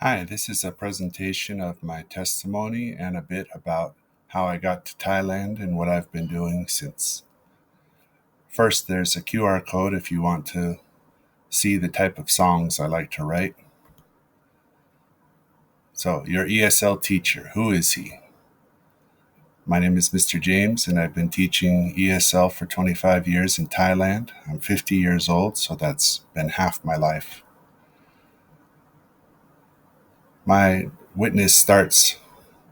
Hi, this is a presentation of my testimony and a bit about how I got to Thailand and what I've been doing since. First, there's a QR code if you want to see the type of songs I like to write. So, your ESL teacher, who is he? My name is Mr. James, and I've been teaching ESL for 25 years in Thailand. I'm 50 years old, so that's been half my life. My witness starts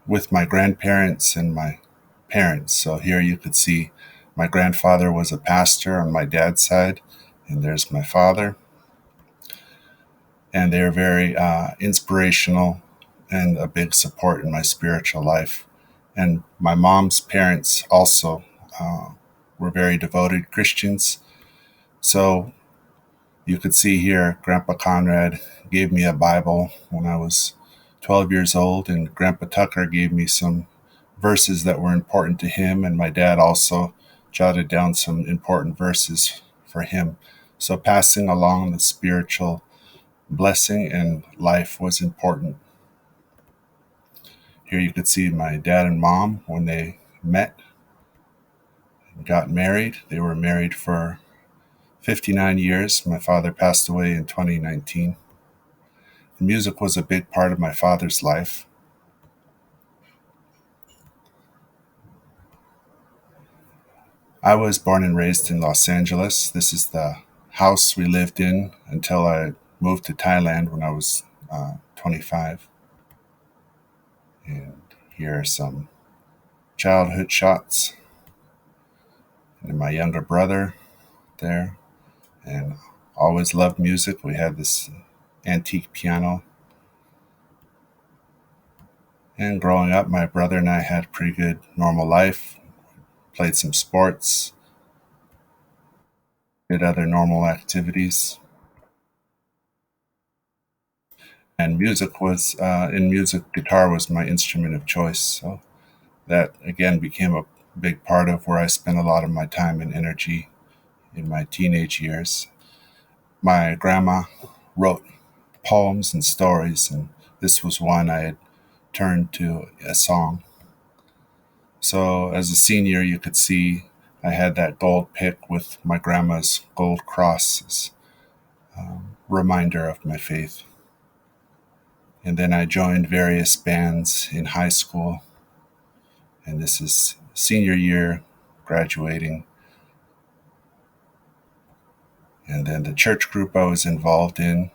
with my grandparents and my parents. So here you could see my grandfather was a pastor on my dad's side, and there's my father. And they're very inspirational and a big support in my spiritual life. And my mom's parents also were very devoted Christians. So you could see here, Grandpa Conrad gave me a Bible when I was 12 years old, and Grandpa Tucker gave me some verses that were important to him, and my dad also jotted down some important verses for him. So passing along the spiritual blessing and life was important. Here you could see my dad and mom when they met and got married. They were married for 59 years. My father passed away in 2019. Music was a big part of my father's life. I was born and raised in Los Angeles. This is the house we lived in until I moved to Thailand when I was 25. And here are some childhood shots. And my younger brother there. And always loved music. We had this antique piano. And growing up, my brother and I had a pretty good normal life. Played some sports, did other normal activities. And guitar was my instrument of choice. So that again became a big part of where I spent a lot of my time and energy in my teenage years. My grandma wrote poems and stories, and this was one I had turned to a song. So as a senior, you could see I had that gold pick with my grandma's gold cross as a reminder of my faith. And then I joined various bands in high school, and this is senior year, graduating. And then the church group I was involved in,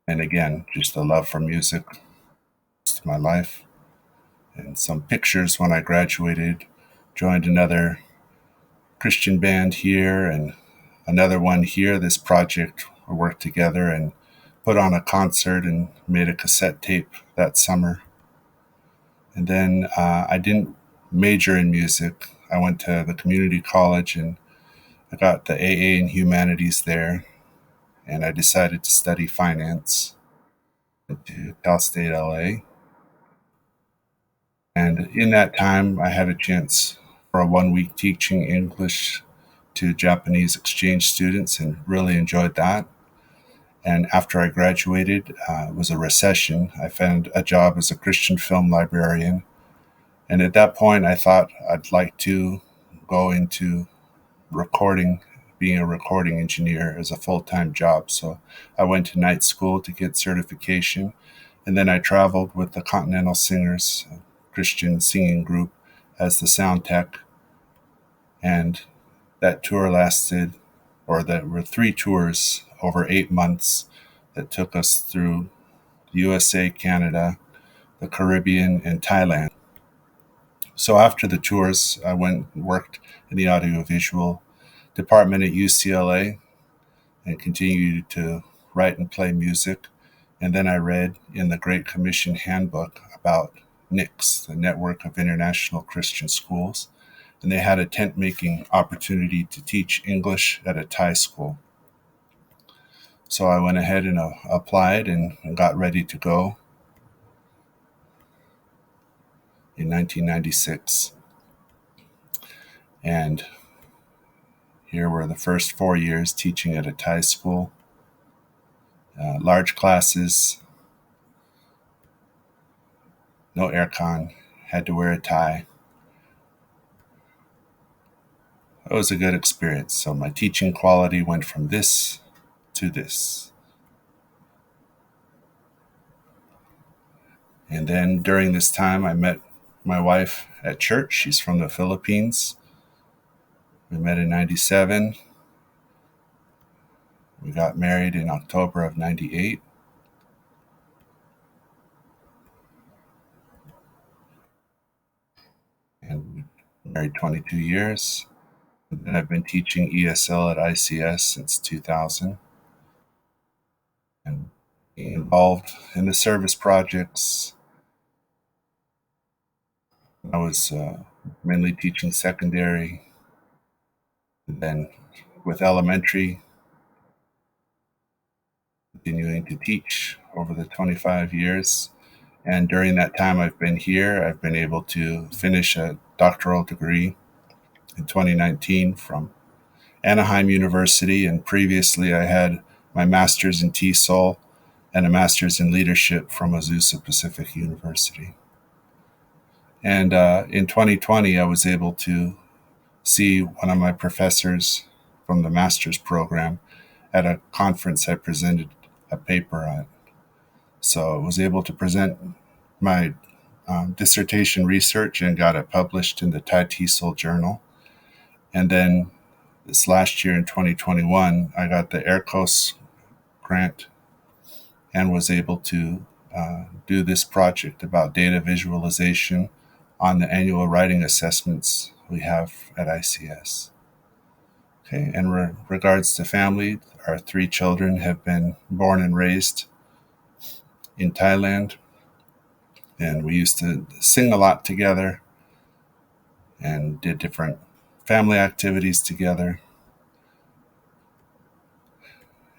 and again, just a love for music to my life. And some pictures when I graduated, joined another Christian band here and another one here. This project, we worked together and put on a concert and made a cassette tape that summer. And then I didn't major in music. I went to the community college and I got the AA in humanities there. And I decided to study finance at Cal State LA. And in that time, I had a chance for a 1 week teaching English to Japanese exchange students and really enjoyed that. And after I graduated, it was a recession. I found a job as a Christian film librarian. And at that point, I thought I'd like to go into recording, being a recording engineer as a full-time job. So I went to night school to get certification. And then I traveled with the Continental Singers, a Christian singing group, as the sound tech. And that tour lasted, or there were 3 tours over 8 months that took us through USA, Canada, the Caribbean, and Thailand. So after the tours, I went and worked in the audiovisual department at UCLA and continued to write and play music. And then I read in the Great Commission Handbook about NICS, the Network of International Christian Schools, and they had a tent making opportunity to teach English at a Thai school. So I went ahead and applied and got ready to go in 1996. And here were the first 4 years teaching at a Thai school, large classes, no aircon, had to wear a tie. It was a good experience. So my teaching quality went from this to this. And then during this time, I met my wife at church. She's from the Philippines. We met in 97. We got married in October of 98. And we married 22 years. And I've been teaching ESL at ICS since 2000 and being involved in the service projects. I was mainly teaching secondary, and then with elementary, continuing to teach over the 25 years. And during that time I've been here, I've been able to finish a doctoral degree in 2019 from Anaheim University. And previously I had my master's in TESOL and a master's in leadership from Azusa Pacific University. And in 2020, I was able to see one of my professors from the master's program at a conference I presented a paper at. So I was able to present my dissertation research and got it published in the Thai TESOL journal. And then this last year in 2021, I got the Air Coast grant and was able to do this project about data visualization on the annual writing assessments we have at ICS. Okay, in regards to family, our 3 children have been born and raised in Thailand, and we used to sing a lot together and did different family activities together.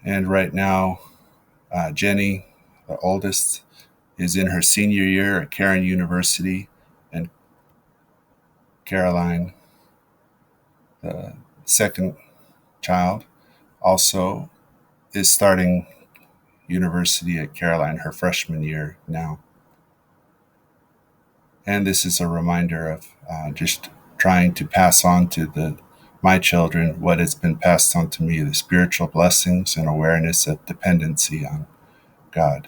And right now, Jenny, the oldest, is in her senior year at Cairn University, and Caroline, the second child, also is starting university at Caroline, her freshman year now. And this is a reminder of just trying to pass on to my children what has been passed on to me, the spiritual blessings and awareness of dependency on God.